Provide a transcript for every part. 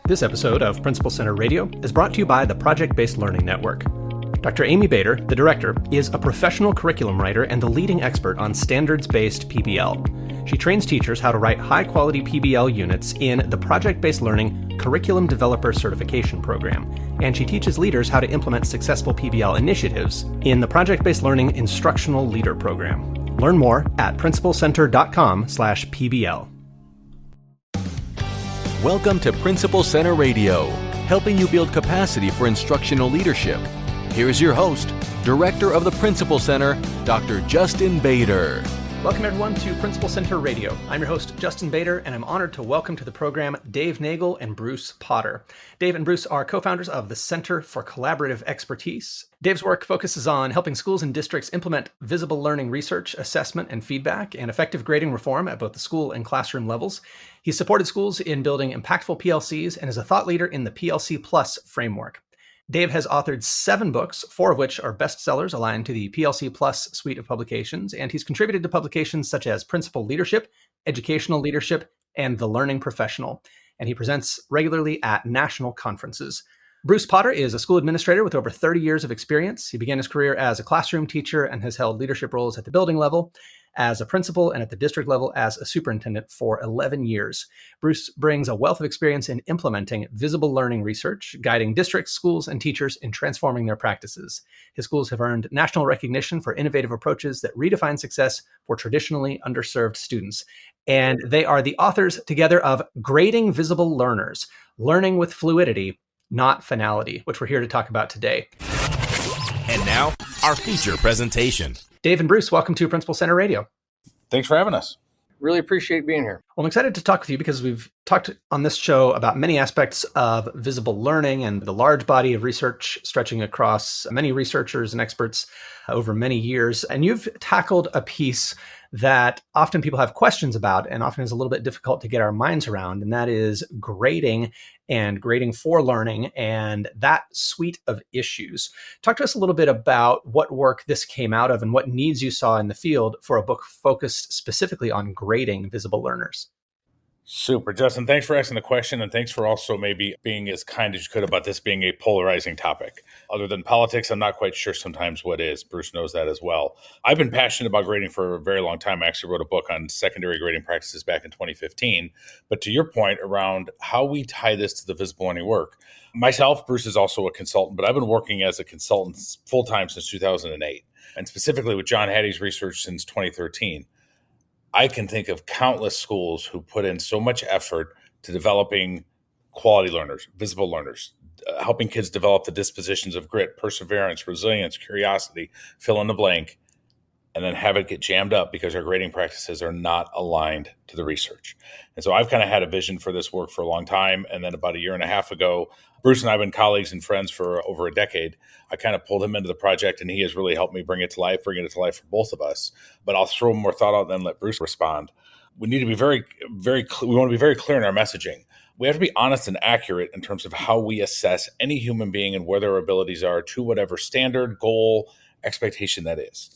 This episode of Principal Center Radio is brought to you by the Project-Based Learning Network. Dr. Amy Bader, the director, is a professional curriculum writer and the leading expert on standards-based PBL. She trains teachers how to write high-quality PBL units in the Project-Based Learning Curriculum Developer Certification Program, and she teaches leaders how to implement successful PBL initiatives in the Project-Based Learning Instructional Leader Program. Learn more at principalcenter.com/PBL. Welcome to Principal Center Radio, helping you build capacity for instructional leadership. Here's your host, Director of the Principal Center, Dr. Justin Bader. Welcome everyone to Principal Center Radio. I'm your host, Justin Bader, and I'm honored to welcome to the program Dave Nagel and Bruce Potter. Dave and Bruce are co-founders of the Center for Collaborative Expertise. Dave's work focuses on helping schools and districts implement visible learning research, assessment, and feedback, and effective grading reform at both the school and classroom levels. He's supported schools in building impactful PLCs and is a thought leader in the PLC Plus framework. Dave has authored 7 books, 4 of which are bestsellers aligned to the PLC Plus suite of publications, and he's contributed to publications such as Principal Leadership, Educational Leadership, and The Learning Professional, and he presents regularly at national conferences. Bruce Potter is a school administrator with over 30 years of experience. He began his career as a classroom teacher and has held leadership roles at the building level, as a principal, and at the district level as a superintendent for 11 years. Bruce brings a wealth of experience in implementing visible learning research, guiding districts, schools, and teachers in transforming their practices. His schools have earned national recognition for innovative approaches that redefine success for traditionally underserved students. And they are the authors together of Grading Visible Learners, Learning with Fluidity, Not Finality, which we're here to talk about today. And now, our feature presentation. Dave and Bruce, welcome to Principal Center Radio. Thanks for having us. Really appreciate being here. Well, I'm excited to talk with you because we've talked on this show about many aspects of visible learning and the large body of research stretching across many researchers and experts over many years. And you've tackled a piece that often people have questions about and often is a little bit difficult to get our minds around, and that is grading and grading for learning and that suite of issues. Talk to us a little bit about what work this came out of and what needs you saw in the field for a book focused specifically on grading visible learners. Super. Justin, thanks for asking the question, and thanks for also maybe being as kind as you could about this being a polarizing topic. Other than politics, I'm not quite sure sometimes what is. Bruce knows that as well. I've been passionate about grading for a very long time. I actually wrote a book on secondary grading practices back in 2015. But to your point around how we tie this to the visible learning work, myself, Bruce is also a consultant, but I've been working as a consultant full-time since 2008, and specifically with John Hattie's research since 2013. I can think of countless schools who put in so much effort to developing quality learners, visible learners, helping kids develop the dispositions of grit, perseverance, resilience, curiosity, fill in the blank, and then have it get jammed up because our grading practices are not aligned to the research. And so I've kind of had a vision for this work for a long time. And then about a year and a half ago, Bruce and I have been colleagues and friends for over a decade. I kind of pulled him into the project, and he has really helped me bring it to life for both of us. But I'll throw more thought out and then let Bruce respond. We need to be we want to be very clear in our messaging. We have to be honest and accurate in terms of how we assess any human being and where their abilities are to whatever standard, goal, expectation that is.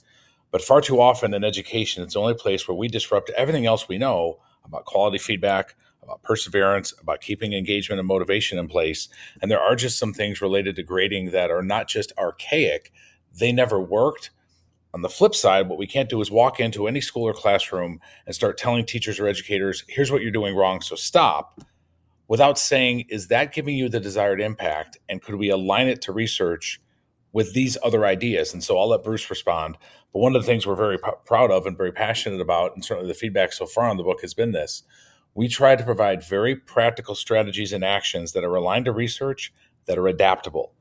But far too often in education, it's the only place where we disrupt everything else we know about quality feedback, about perseverance, about keeping engagement and motivation in place. And there are just some things related to grading that are not just archaic, they never worked. On the flip side, what we can't do is walk into any school or classroom and start telling teachers or educators, here's what you're doing wrong, so stop, without saying, is that giving you the desired impact? And could we align it to research with these other ideas? And so I'll let Bruce respond. But one of the things we're very proud of and very passionate about, and certainly the feedback so far on the book has been this: we try to provide very practical strategies and actions that are aligned to research, that are adaptable,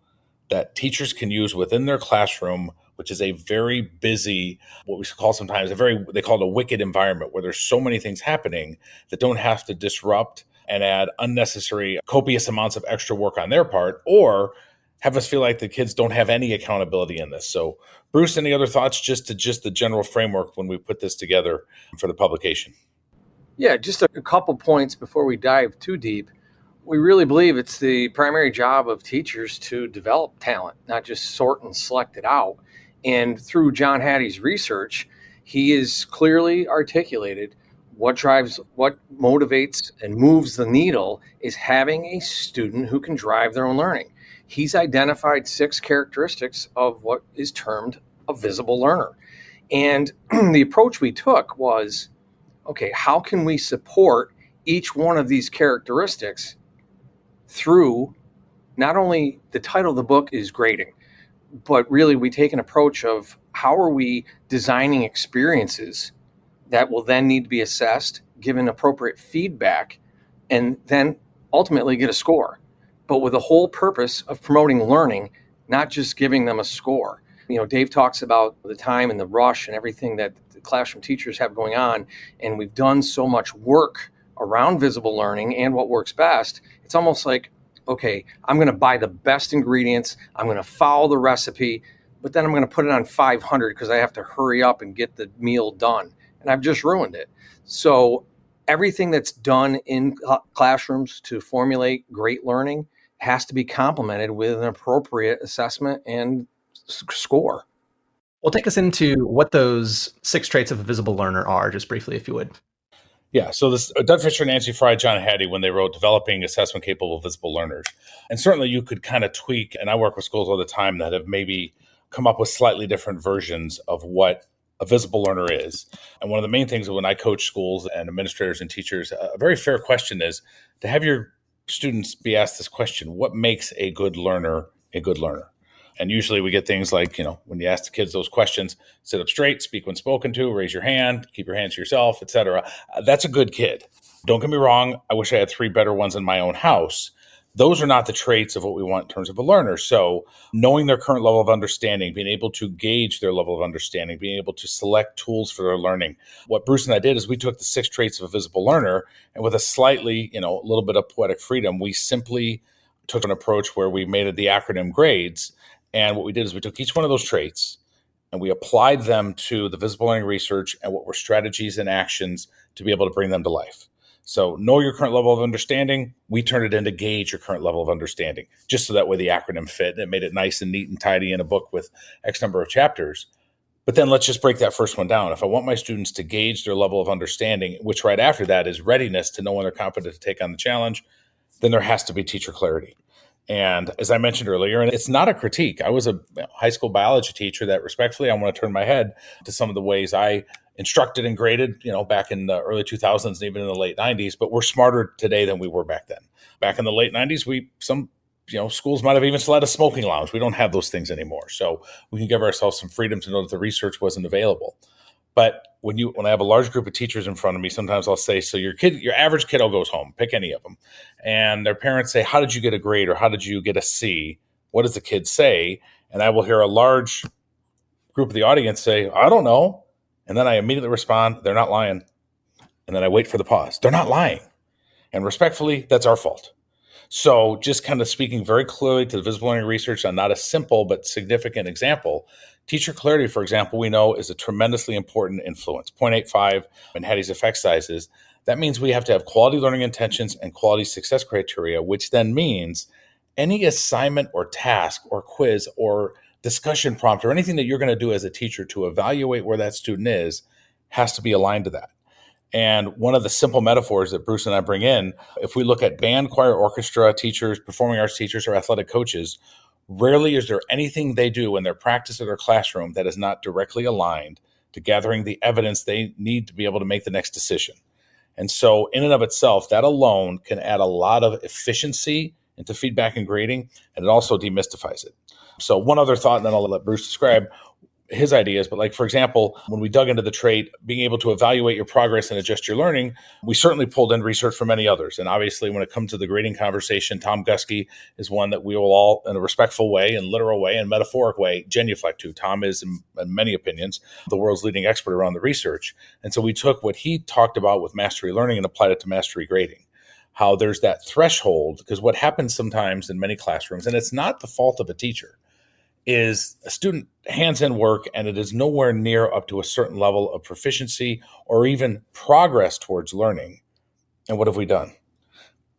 that teachers can use within their classroom, which is a very busy, what we call sometimes they call it a wicked environment, where there's so many things happening that don't have to disrupt and add unnecessary, copious amounts of extra work on their part, or have us feel like the kids don't have any accountability in this. So Bruce, any other thoughts just the general framework when we put this together for the publication? Yeah, just a couple points before we dive too deep. We really believe it's the primary job of teachers to develop talent, not just sort and select it out. And through John Hattie's research, he has clearly articulated what motivates and moves the needle is having a student who can drive their own learning. He's identified 6 characteristics of what is termed a visible learner. And the approach we took was, okay, how can we support each one of these characteristics through not only the title of the book is grading, but really we take an approach of how are we designing experiences that will then need to be assessed, given appropriate feedback, and then ultimately get a score, but with the whole purpose of promoting learning, not just giving them a score. Dave talks about the time and the rush and everything that the classroom teachers have going on, and we've done so much work around visible learning and what works best. It's almost like, okay, I'm going to buy the best ingredients, I'm going to follow the recipe, but then I'm going to put it on 500 because I have to hurry up and get the meal done. And I've just ruined it. So everything that's done in classrooms to formulate great learning has to be complemented with an appropriate assessment and score. Well, take us into what those 6 traits of a visible learner are, just briefly, if you would. Yeah, so this Doug Fisher, Nancy Fry, John Hattie, when they wrote Developing Assessment Capable Visible Learners. And certainly you could kind of tweak, and I work with schools all the time that have maybe come up with slightly different versions of what a visible learner is. And one of the main things when I coach schools and administrators and teachers, a very fair question is to have your students be asked this question: what makes a good learner a good learner? And usually we get things like, when you ask the kids those questions, sit up straight, speak when spoken to, raise your hand, keep your hands to yourself, etc. That's a good kid. Don't get me wrong. I wish I had 3 better ones in my own house. Those are not the traits of what we want in terms of a learner. So knowing their current level of understanding, being able to gauge their level of understanding, being able to select tools for their learning. What Bruce and I did is we took the 6 traits of a visible learner, and with a slightly, a little bit of poetic freedom, we simply took an approach where we made it the acronym GRADES. And what we did is we took each one of those traits and we applied them to the visible learning research and what were strategies and actions to be able to bring them to life. So know your current level of understanding. We turned it into gauge your current level of understanding, just so that way the acronym fit. It made it nice and neat and tidy in a book with X number of chapters. But then let's just break that first one down. If I want my students to gauge their level of understanding, which right after that is readiness to know when they're competent to take on the challenge, then there has to be teacher clarity. And as I mentioned earlier, and it's not a critique. I was a high school biology teacher that respectfully, I want to turn my head to some of the ways I instructed and graded, back in the early 2000s and even in the late 90s, but we're smarter today than we were back then. Back in the late 90s, some schools might have even still had a smoking lounge. We don't have those things anymore. So we can give ourselves some freedom to know that the research wasn't available. But when I have a large group of teachers in front of me, sometimes I'll say, so your average kiddo goes home, pick any of them, and their parents say, how did you get a grade or how did you get a C? What does the kid say? And I will hear a large group of the audience say, I don't know. And then I immediately respond, they're not lying. And then I wait for the pause. They're not lying. And respectfully, that's our fault. So just kind of speaking very clearly to the visible learning research on not a simple but significant example, teacher clarity, for example, we know is a tremendously important influence. 0.85 in Hattie's effect sizes. That means we have to have quality learning intentions and quality success criteria, which then means any assignment or task or quiz or discussion prompt or anything that you're going to do as a teacher to evaluate where that student is has to be aligned to that. And one of the simple metaphors that Bruce and I bring in, if we look at band, choir, orchestra teachers, performing arts teachers, or athletic coaches, rarely is there anything they do in their practice or their classroom that is not directly aligned to gathering the evidence they need to be able to make the next decision. And so in and of itself, that alone can add a lot of efficiency into feedback and grading, and it also demystifies it. So one other thought, and then I'll let Bruce describe his ideas, but like, for example, when we dug into the trait, being able to evaluate your progress and adjust your learning, we certainly pulled in research from many others. And obviously, when it comes to the grading conversation, Tom Guskey is one that we will all, in a respectful way, and literal way, and metaphoric way, genuflect to. Tom is, in many opinions, the world's leading expert around the research. And so we took what he talked about with mastery learning and applied it to mastery grading. How there's that threshold, because what happens sometimes in many classrooms, and it's not the fault of a teacher, is a student hands in work and it is nowhere near up to a certain level of proficiency or even progress towards learning. And what have we done?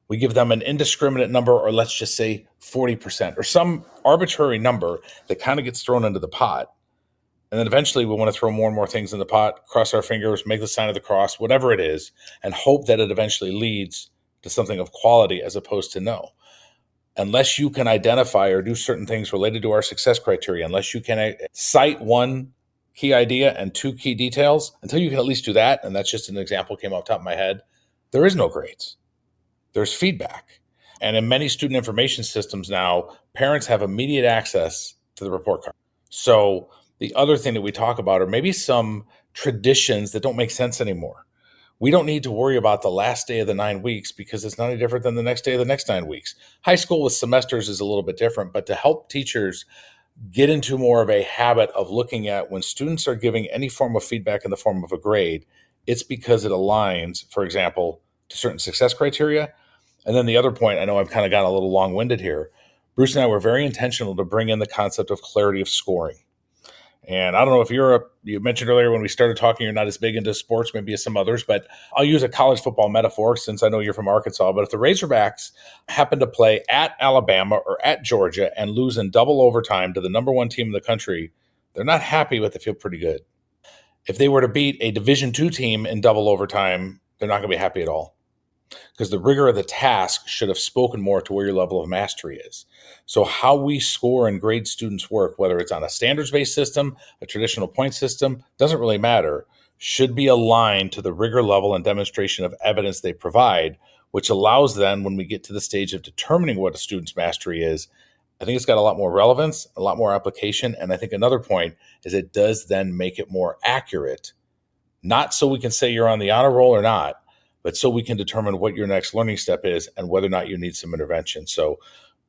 We give them an indiscriminate number, or let's just say 40%, or some arbitrary number that kind of gets thrown into the pot. And then eventually we want to throw more and more things in the pot, cross our fingers, make the sign of the cross, whatever it is, and hope that it eventually leads to something of quality as opposed to no. Unless you can identify or do certain things related to our success criteria, unless you can cite one key idea and two key details, until you can at least do that, and that's just an example came off the top of my head, there is no grades. There's feedback. And in many student information systems now, parents have immediate access to the report card. So the other thing that we talk about are maybe some traditions that don't make sense anymore. We don't need to worry about the last day of the 9 weeks because it's not any different than the next day of the next 9 weeks. High school with semesters is a little bit different, but to help teachers get into more of a habit of looking at when students are giving any form of feedback in the form of a grade, it's because it aligns, for example, to certain success criteria. And then the other point, I know I've kind of gotten a little long-winded here. Bruce and I were very intentional to bring in the concept of clarity of scoring. And I don't know if you mentioned earlier when we started talking, you're not as big into sports, maybe as some others, but I'll use a college football metaphor since I know you're from Arkansas. But if the Razorbacks happen to play at Alabama or at Georgia and lose in double overtime to the number one team in the country, they're not happy, but they feel pretty good. If they were to beat a Division II team in double overtime, they're not going to be happy at all, because the rigor of the task should have spoken more to where your level of mastery is. So how we score and grade students' work, whether it's on a standards-based system, a traditional point system, doesn't really matter, should be aligned to the rigor level and demonstration of evidence they provide, which allows then, when we get to the stage of determining what a student's mastery is, I think it's got a lot more relevance, a lot more application. And I think another point is it does then make it more accurate, not so we can say you're on the honor roll or not, but so we can determine what your next learning step is and whether or not you need some intervention. So,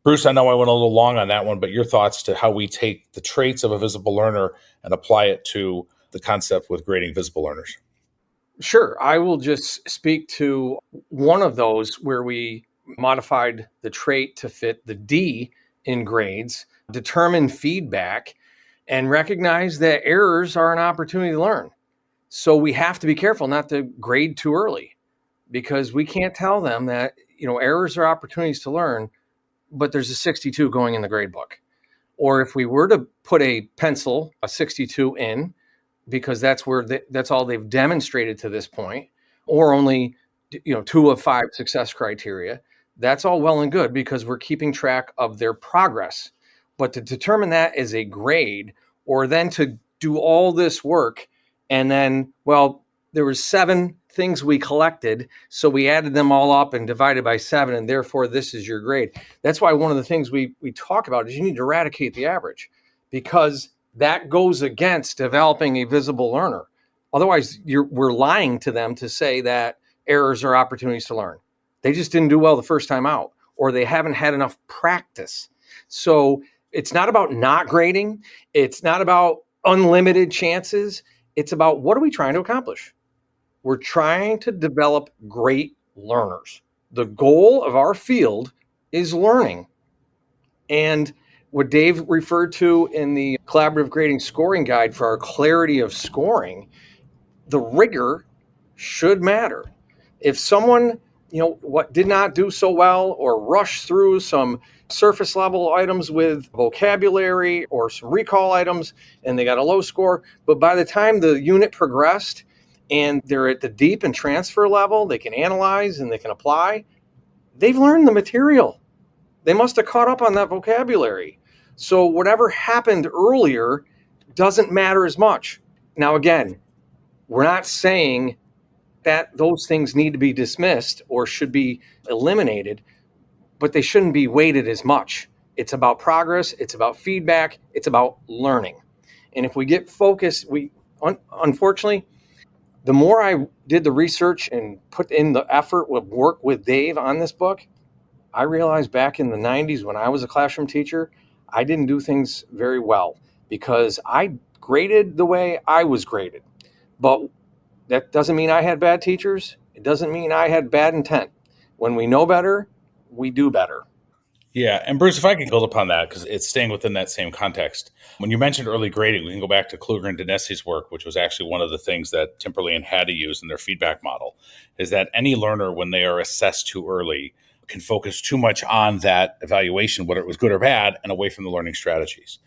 Bruce, I know I went a little long on that one, but your thoughts to how we take the traits of a visible learner and apply it to the concept with grading visible learners. Sure. I will just speak to one of those where we modified the trait to fit the D in grades, determine feedback, and recognize that errors are an opportunity to learn. So we have to be careful not to grade too early, because we can't tell them that, errors are opportunities to learn, but there's a 62 going in the grade book. Or if we were to put a pencil, a 62 in, because that's where that's all they've demonstrated to this point, or only 2 of 5 success criteria, that's all well and good because we're keeping track of their progress. But to determine that as a grade, or then to do all this work and then, there was 7 things we collected, so we added them all up and divided by 7, and therefore this is your grade. That's why one of the things we talk about is you need to eradicate the average, because that goes against developing a visible learner. Otherwise, we're lying to them to say that errors are opportunities to learn. They just didn't do well the first time out, or they haven't had enough practice. So it's not about not grading. It's not about unlimited chances. It's about, what are we trying to accomplish? We're trying to develop great learners. The goal of our field is learning. And what Dave referred to in the collaborative grading scoring guide for our clarity of scoring, the rigor should matter. If someone, did not do so well or rush through some surface level items with vocabulary or some recall items and they got a low score, but by the time the unit progressed and they're at the deep and transfer level, they can analyze and they can apply, they've learned the material. They must have caught up on that vocabulary. So whatever happened earlier doesn't matter as much. Now, again, we're not saying that those things need to be dismissed or should be eliminated, but they shouldn't be weighted as much. It's about progress. It's about feedback. It's about learning. And if we get focused, unfortunately, the more I did the research and put in the effort with work with Dave on this book, I realized back in the 90s when I was a classroom teacher, I didn't do things very well because I graded the way I was graded. But that doesn't mean I had bad teachers. It doesn't mean I had bad intent. When we know better, we do better. Yeah. And Bruce, if I can build upon that, because it's staying within that same context. When you mentioned early grading, we can go back to Kluger and Dinesi's work, which was actually one of the things that Timperlane had to use in their feedback model, is that any learner, when they are assessed too early, can focus too much on that evaluation, whether it was good or bad, and away from the learning strategies.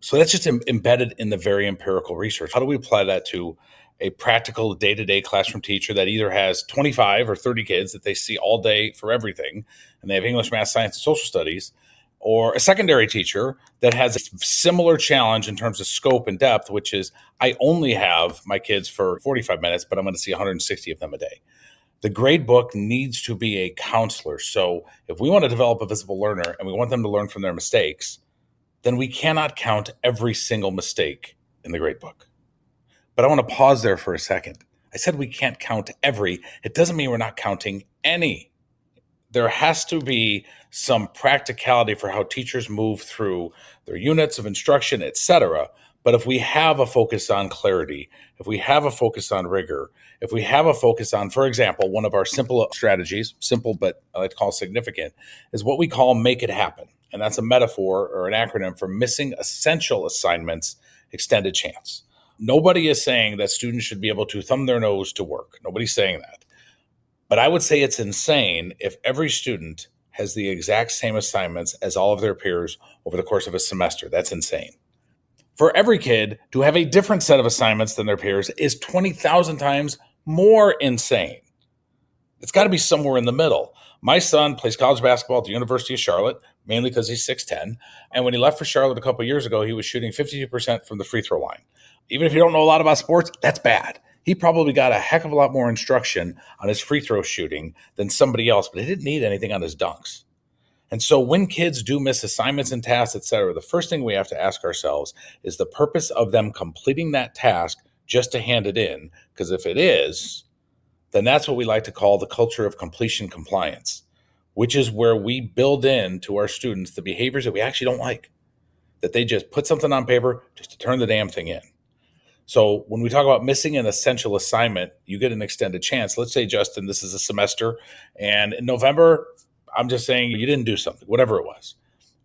So that's just embedded in the very empirical research. How do we apply that to a practical day-to-day classroom teacher that either has 25 or 30 kids that they see all day for everything, and they have English, math, science, and social studies, or a secondary teacher that has a similar challenge in terms of scope and depth, which is I only have my kids for 45 minutes, but I'm going to see 160 of them a day. The grade book needs to be a counselor. So if we want to develop a visible learner and we want them to learn from their mistakes, then we cannot count every single mistake in the grade book. But I want to pause there for a second. I said we can't count every. It doesn't mean we're not counting any. There has to be some practicality for how teachers move through their units of instruction, etc. But if we have a focus on clarity, if we have a focus on rigor, if we have a focus on, for example, one of our simple strategies, simple but I like to call significant, is what we call make it happen. And that's a metaphor or an acronym for missing essential assignments, extended chance. Nobody is saying that students should be able to thumb their nose to work. Nobody's saying that. But I would say it's insane if every student has the exact same assignments as all of their peers over the course of a semester. That's insane. For every kid to have a different set of assignments than their peers is 20,000 times more insane. It's got to be somewhere in the middle. My son plays college basketball at the University of Charlotte, mainly because he's 6'10". And when he left for Charlotte a couple of years ago, he was shooting 52% from the free throw line. Even if you don't know a lot about sports, that's bad. He probably got a heck of a lot more instruction on his free throw shooting than somebody else, but he didn't need anything on his dunks. And so when kids do miss assignments and tasks, et cetera, the first thing we have to ask ourselves is the purpose of them completing that task just to hand it in. Because if it is, then that's what we like to call the culture of completion compliance, which is where we build in to our students the behaviors that we actually don't like, that they just put something on paper just to turn the damn thing in. So when we talk about missing an essential assignment, you get an extended chance. Let's say, Justin, this is a semester, and in November, I'm just saying you didn't do something, whatever it was.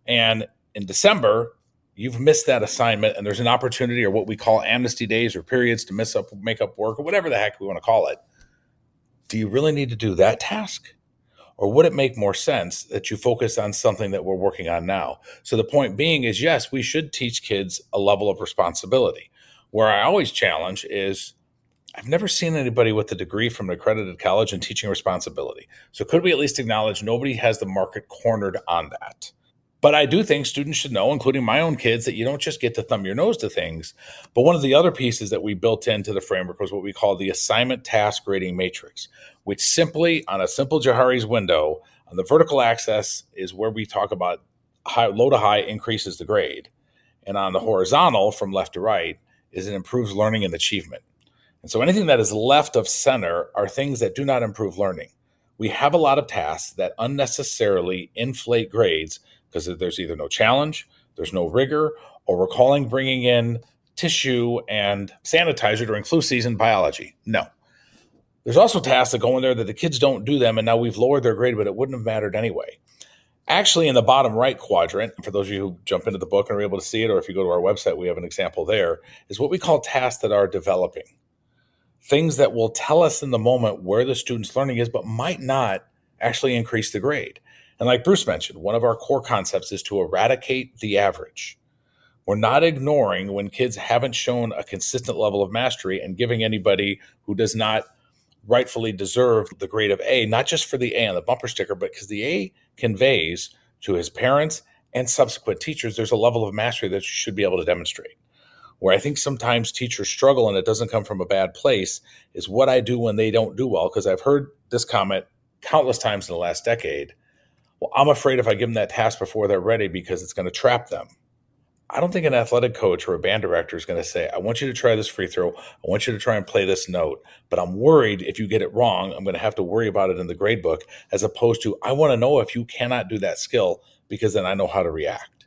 And in December, you've missed that assignment, and there's an opportunity or what we call amnesty days or periods to make up work or whatever the heck we want to call it. Do you really need to do that task? Or would it make more sense that you focus on something that we're working on now? So the point being is, yes, we should teach kids a level of responsibility. Where I always challenge is I've never seen anybody with a degree from an accredited college in teaching responsibility. So could we at least acknowledge nobody has the market cornered on that? But I do think students should know, including my own kids, that you don't just get to thumb your nose to things. But one of the other pieces that we built into the framework was what we call the assignment task grading matrix, which simply on a simple Johari's window on the vertical axis is where we talk about low to high increases the grade. And on the horizontal from left to right is it improves learning and achievement. And so anything that is left of center are things that do not improve learning. We have a lot of tasks that unnecessarily inflate grades because there's either no challenge, there's no rigor, or we're calling bringing in tissue and sanitizer during flu season biology. No. There's also tasks that go in there that the kids don't do them, and now we've lowered their grade, but it wouldn't have mattered anyway. Actually, in the bottom right quadrant, for those of you who jump into the book and are able to see it, or if you go to our website, we have an example there, is what we call tasks that are developing. Things that will tell us in the moment where the student's learning is, but might not actually increase the grade. And like Bruce mentioned, one of our core concepts is to eradicate the average. We're not ignoring when kids haven't shown a consistent level of mastery and giving anybody who does not rightfully deserve the grade of A, not just for the A on the bumper sticker, but because the A conveys to his parents and subsequent teachers, there's a level of mastery that you should be able to demonstrate. Where I think sometimes teachers struggle, and it doesn't come from a bad place, is what I do when they don't do well. Because I've heard this comment countless times in the last decade. Well, I'm afraid if I give them that task before they're ready because it's going to trap them. I don't think an athletic coach or a band director is going to say, I want you to try this free throw. I want you to try and play this note. But I'm worried if you get it wrong, I'm going to have to worry about it in the grade book, as opposed to, I want to know if you cannot do that skill because then I know how to react.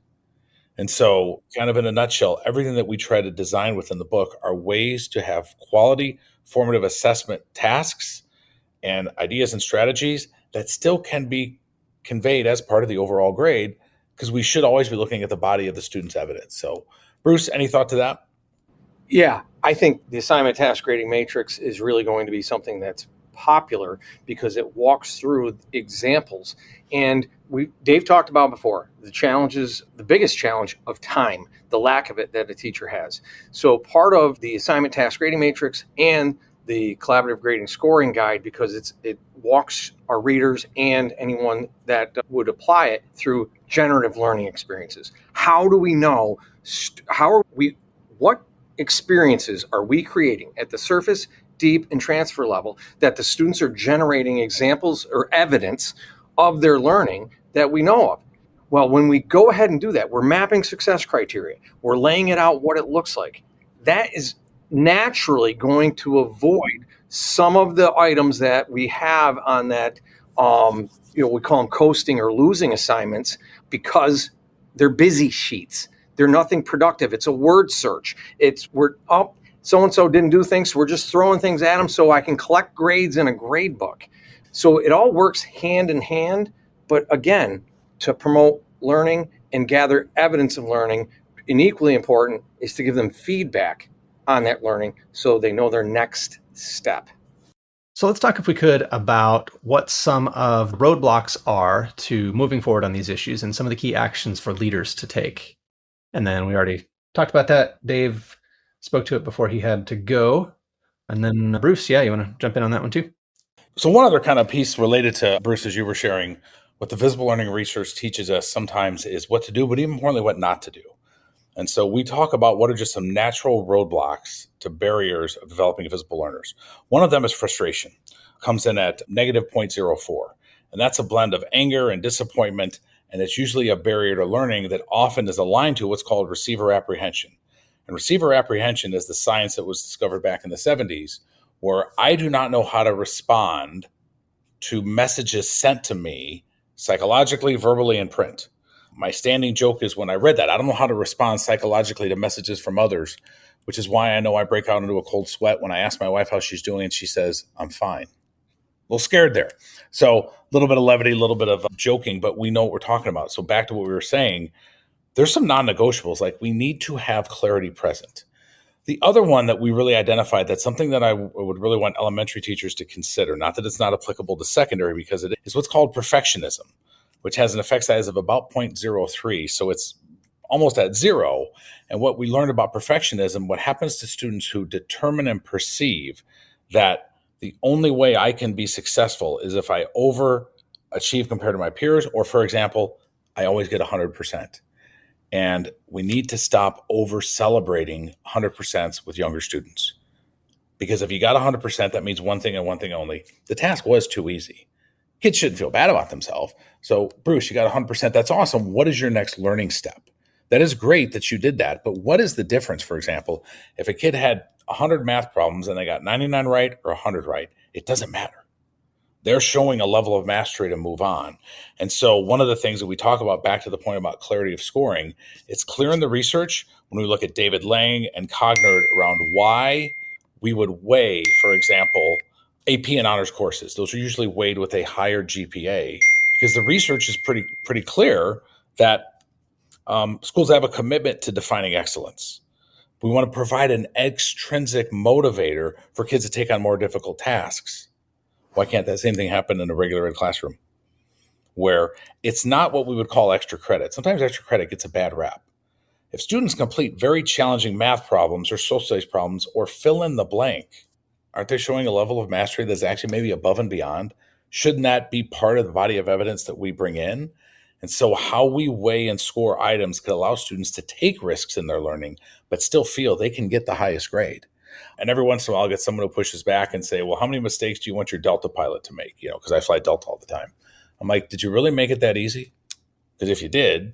And so kind of in a nutshell, everything that we try to design within the book are ways to have quality formative assessment tasks and ideas and strategies that still can be conveyed as part of the overall grade, because we should always be looking at the body of the student's evidence. So, Bruce, any thought to that? Yeah, I think the assignment task grading matrix is really going to be something that's popular because it walks through examples. And Dave talked about before, the biggest challenge of time, the lack of it that a teacher has. So part of the assignment task grading matrix and the collaborative grading scoring guide, because it walks our readers and anyone that would apply it through generative learning experiences. How do we know, what experiences are we creating at the surface, deep, and transfer level that the students are generating examples or evidence of their learning that we know of? Well, when we go ahead and do that, we're mapping success criteria. We're laying it out what it looks like. That is naturally going to avoid some of the items that we have on that, we call them coasting or losing assignments, because they're busy sheets. They're nothing productive. It's a word search. So-and-so didn't do things, so we're just throwing things at them so I can collect grades in a grade book. So it all works hand in hand. But again, to promote learning and gather evidence of learning, and equally important is to give them feedback on that learning so they know their next step. So let's talk, if we could, about what some of the roadblocks are to moving forward on these issues and some of the key actions for leaders to take. And then we already talked about that. Dave spoke to it before he had to go. And then Bruce, you want to jump in on that one too? So one other kind of piece related to Bruce, as you were sharing, what the visible learning research teaches us sometimes is what to do, but even importantly, what not to do. And so we talk about what are just some natural roadblocks to barriers of developing visible learners. One of them is frustration. Comes in at negative 0.04. And that's a blend of anger and disappointment. And it's usually a barrier to learning that often is aligned to what's called receiver apprehension. And receiver apprehension is the science that was discovered back in the 70s, where I do not know how to respond to messages sent to me psychologically, verbally, and print. My standing joke is when I read that, I don't know how to respond psychologically to messages from others, which is why I know I break out into a cold sweat when I ask my wife how she's doing, and she says, I'm fine. A little scared there. So a little bit of levity, a little bit of joking, but we know what we're talking about. So back to what we were saying, there's some non-negotiables, like we need to have clarity present. The other one that we really identified, that's something that I would really want elementary teachers to consider, not that it's not applicable to secondary, because it is what's called perfectionism, which has an effect size of about 0.03. So it's almost at zero. And what we learned about perfectionism, what happens to students who determine and perceive that the only way I can be successful is if I overachieve compared to my peers, or for example, I always get 100%. And we need to stop over celebrating 100% with younger students. Because if you got 100%, that means one thing and one thing only. The task was too easy. Kids shouldn't feel bad about themselves. So, Bruce, you got 100%. That's awesome. What is your next learning step? That is great that you did that. But what is the difference, for example, if a kid had 100 math problems and they got 99 right or 100 right? It doesn't matter. They're showing a level of mastery to move on. And so one of the things that we talk about, back to the point about clarity of scoring, it's clear in the research when we look at David Lang and Cogner around why we would weigh, for example, AP and honors courses. Those are usually weighed with a higher GPA, because the research is pretty clear that schools have a commitment to defining excellence. We want to provide an extrinsic motivator for kids to take on more difficult tasks. Why can't that same thing happen in a regular ed classroom, where it's not what we would call extra credit? Sometimes extra credit gets a bad rap. If students complete very challenging math problems or social studies problems or fill in the blank, aren't they showing a level of mastery that's actually maybe above and beyond? Shouldn't that be part of the body of evidence that we bring in? And so how we weigh and score items could allow students to take risks in their learning, but still feel they can get the highest grade. And every once in a while, I'll get someone who pushes back and say, well, how many mistakes do you want your Delta pilot to make? Because I fly Delta all the time. I'm like, did you really make it that easy? Because if you did,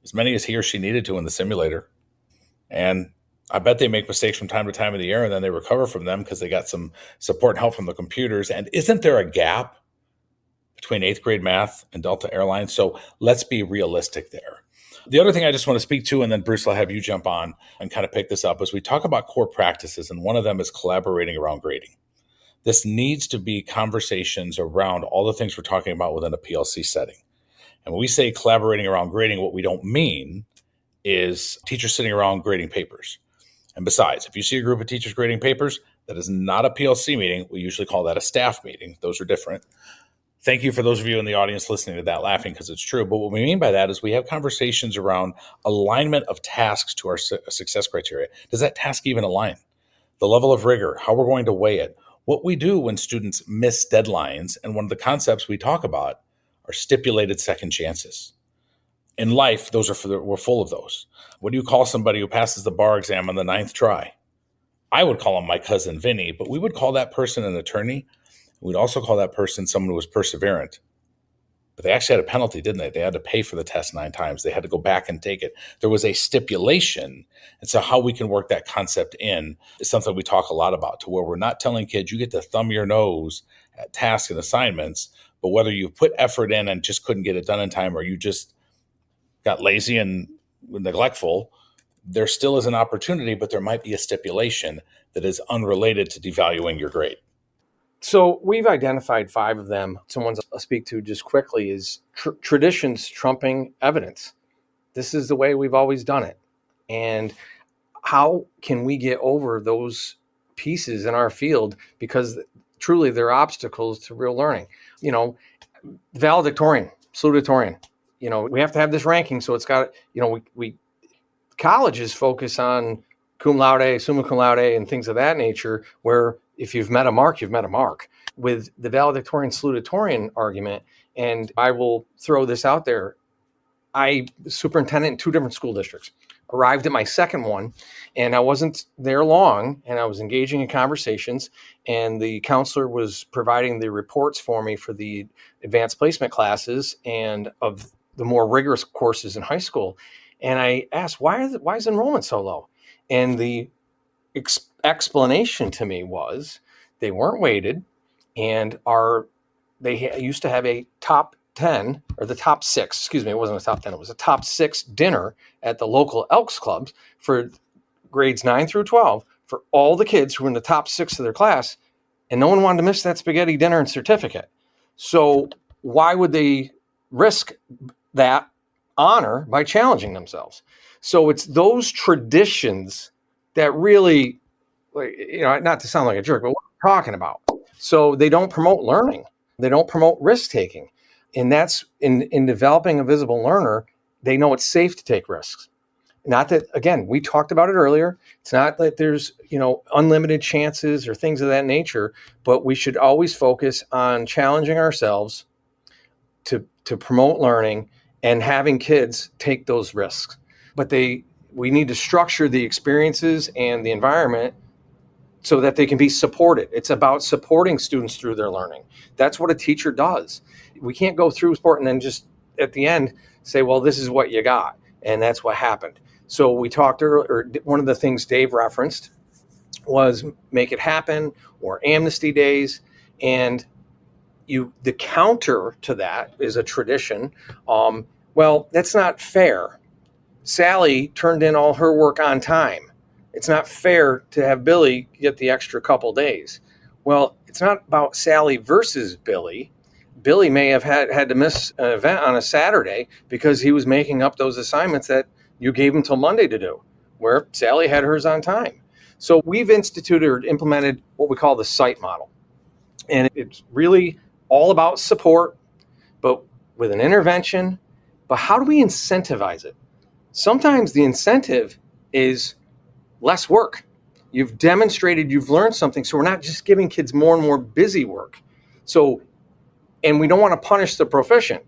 as many as he or she needed to in the simulator. And I bet they make mistakes from time to time in the air, and then they recover from them because they got some support and help from the computers. And isn't there a gap between 8th grade math and Delta Airlines? So let's be realistic there. The other thing I just want to speak to, and then Bruce, I'll have you jump on and kind of pick this up, is we talk about core practices, and one of them is collaborating around grading. This needs to be conversations around all the things we're talking about within a PLC setting. And when we say collaborating around grading, what we don't mean is teachers sitting around grading papers. And besides, if you see a group of teachers grading papers, That is not a PLC meeting. We usually call that a staff meeting. Those are different. Thank you for those of you in the audience listening to that, laughing because it's true. But what we mean by that is we have conversations around alignment of tasks to our success criteria. Does that task even align? The level of rigor, how we're going to weigh it, what we do when students miss deadlines. And one of the concepts we talk about are stipulated second chances. In life, we're full of those. What do you call somebody who passes the bar exam on the 9th try? I would call him my cousin Vinny, but we would call that person an attorney. We'd also call that person someone who was perseverant. But they actually had a penalty, didn't they? They had to pay for the test 9 times. They had to go back and take it. There was a stipulation. And so how we can work that concept in is something we talk a lot about, to where we're not telling kids you get to thumb your nose at tasks and assignments, but whether you put effort in and just couldn't get it done in time, or you just got lazy and neglectful, there still is an opportunity, but there might be a stipulation that is unrelated to devaluing your grade. So we've identified 5 of them. Some ones I'll speak to just quickly is traditions trumping evidence. This is the way we've always done it. And how can we get over those pieces in our field? Because truly they're obstacles to real learning. Valedictorian, salutatorian. We have to have this ranking. So it's got, we colleges focus on cum laude, summa cum laude, and things of that nature, where if you've met a mark, you've met a mark. With the valedictorian, salutatorian argument, and I will throw this out there, I was superintendent in 2 different school districts, arrived at my second one, and I wasn't there long, and I was engaging in conversations, and the counselor was providing the reports for me for the advanced placement classes and of the more rigorous courses in high school. And I asked, why is enrollment so low? And the explanation to me was they weren't weighted, and they used to have a top 10 or the top 6, excuse me, it wasn't a top 10, it was a top 6 dinner at the local Elks clubs for grades 9 through 12 for all the kids who were in the top 6 of their class, and no one wanted to miss that spaghetti dinner and certificate. So why would they risk that honor by challenging themselves? So it's those traditions that really, not to sound like a jerk, but what I'm talking about. So they don't promote learning. They don't promote risk taking. And that's in developing a visible learner, they know it's safe to take risks. Not that, again, we talked about it earlier. It's not that there's, unlimited chances or things of that nature, but we should always focus on challenging ourselves to promote learning and having kids take those risks. But we need to structure the experiences and the environment so that they can be supported. It's about supporting students through their learning. That's what a teacher does. We can't go through sport and then just at the end say, well, this is what you got. And that's what happened. So we talked earlier, one of the things Dave referenced was make it happen or amnesty days. And the counter to that is a tradition. Well, that's not fair. Sally turned in all her work on time. It's not fair to have Billy get the extra couple days. Well, it's not about Sally versus Billy. Billy may have had to miss an event on a Saturday because he was making up those assignments that you gave him till Monday to do, where Sally had hers on time. So we've instituted or implemented what we call the SITE model. And it's really all about support, but with an intervention. But how do we incentivize it? Sometimes the incentive is less work. You've demonstrated you've learned something, so we're not just giving kids more and more busy work. And we don't want to punish the proficient.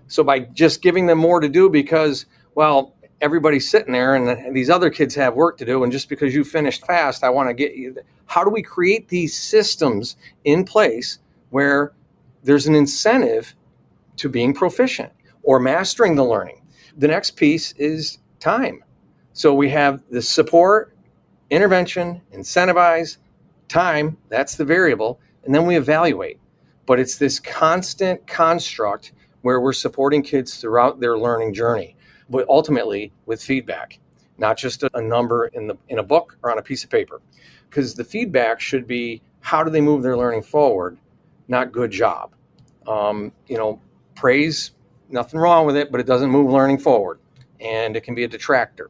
So by just giving them more to do because, well, everybody's sitting there and these other kids have work to do, and just because you finished fast, I want to get you. How do we create these systems in place where there's an incentive to being proficient or mastering the learning? The next piece is time. So we have the support, intervention, incentivize, time, that's the variable, and then we evaluate. But it's this constant construct where we're supporting kids throughout their learning journey, but ultimately with feedback, not just a number in a book or on a piece of paper. Because the feedback should be, how do they move their learning forward, not good job. Praise, nothing wrong with it, but it doesn't move learning forward, and it can be a detractor.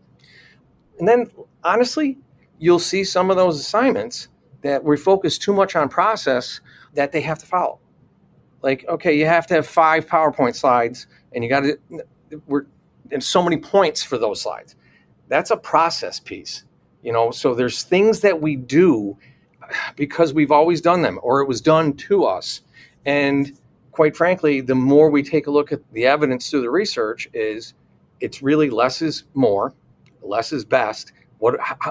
And then, honestly, you'll see some of those assignments that we focus too much on process that they have to follow. Like, okay, you have to have 5 PowerPoint slides and and so many points for those slides. That's a process piece, so there's things that we do because we've always done them or it was done to us. And quite frankly, the more we take a look at the evidence through the research it's really less is more, less is best.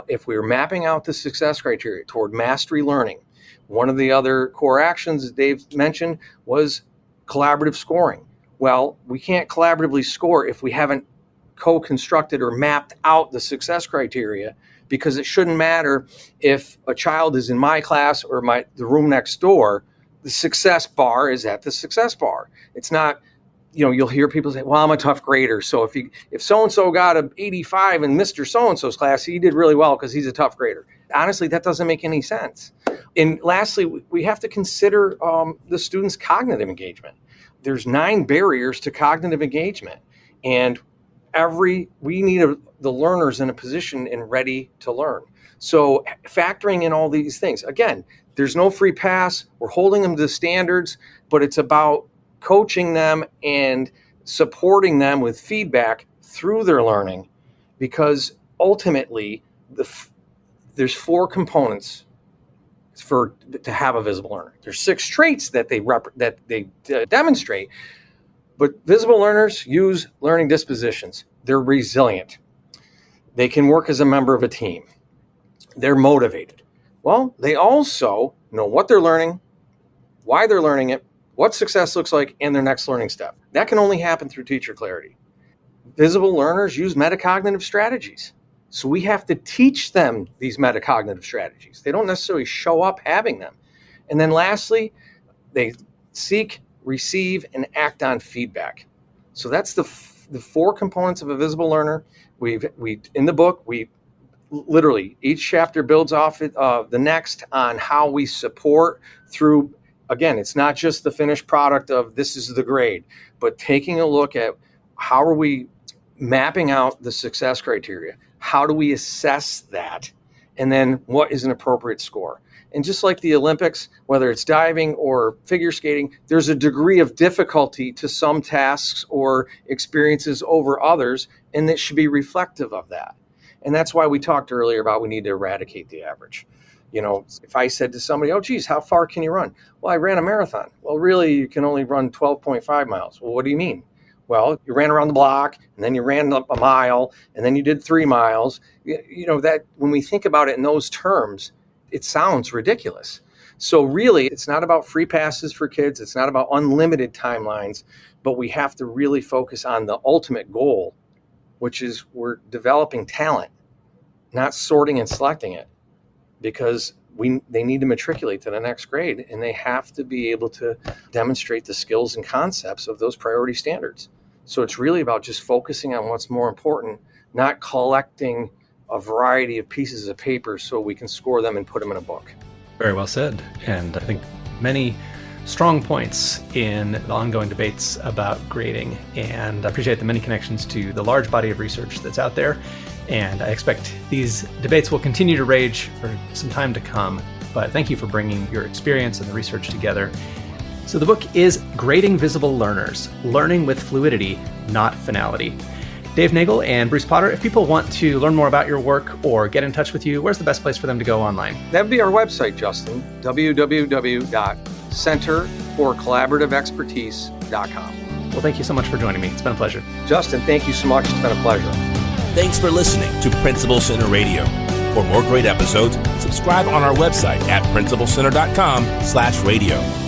If we were mapping out the success criteria toward mastery learning, one of the other core actions that Dave mentioned was collaborative scoring. Well, we can't collaboratively score if we haven't co-constructed or mapped out the success criteria, because it shouldn't matter if a child is in my class or the room next door. The success bar is at the success bar. It's not, you'll hear people say, well, I'm a tough grader. So if so-and-so got an 85 in Mr. So-and-so's class, he did really well because he's a tough grader. Honestly, that doesn't make any sense. And lastly, we have to consider the student's cognitive engagement. There's 9 barriers to cognitive engagement. And we need the learners in a position and ready to learn. So factoring in all these things, again, there's no free pass. We're holding them to standards, but it's about coaching them and supporting them with feedback through their learning, because ultimately there's 4 components to have a visible learner. There's 6 traits that they demonstrate, but visible learners use learning dispositions. They're resilient. They can work as a member of a team. They're motivated. Well, they also know what they're learning, why they're learning it, what success looks like, and their next learning step. That can only happen through teacher clarity. Visible learners use metacognitive strategies. So we have to teach them these metacognitive strategies. They don't necessarily show up having them. And then lastly, they seek, receive, and act on feedback. So that's the 4 components of a visible learner. In the book, literally each chapter builds off the next on how we support through. Again, it's not just the finished product of this is the grade, but taking a look at how are we mapping out the success criteria? How do we assess that? And then what is an appropriate score? And just like the Olympics, whether it's diving or figure skating, there's a degree of difficulty to some tasks or experiences over others, and that should be reflective of that. And that's why we talked earlier about we need to eradicate the average. If I said to somebody, oh, geez, how far can you run? Well, I ran a marathon. Well, really, you can only run 12.5 miles. Well, what do you mean? Well, you ran around the block, and then you ran up a mile, and then you did 3 miles. That when we think about it in those terms, it sounds ridiculous. So really, it's not about free passes for kids. It's not about unlimited timelines, but we have to really focus on the ultimate goal, which is we're developing talent, not sorting and selecting it, because they need to matriculate to the next grade, and they have to be able to demonstrate the skills and concepts of those priority standards. So it's really about just focusing on what's more important, not collecting a variety of pieces of paper so we can score them and put them in a book. Very well said. And I think many strong points in the ongoing debates about grading, and I appreciate the many connections to the large body of research that's out there. And I expect these debates will continue to rage for some time to come. But thank you for bringing your experience and the research together. So the book is Grading Visible Learners, Learning with Fluidity, Not Finality. Dave Nagel and Bruce Potter, if people want to learn more about your work or get in touch with you, where's the best place for them to go online? That would be our website, Justin, www.centerforcollaborativeexpertise.com. Well, thank you so much for joining me. It's been a pleasure. Justin, thank you so much. It's been a pleasure. Thanks for listening to Principal Center Radio. For more great episodes, subscribe on our website at principalcenter.com/radio.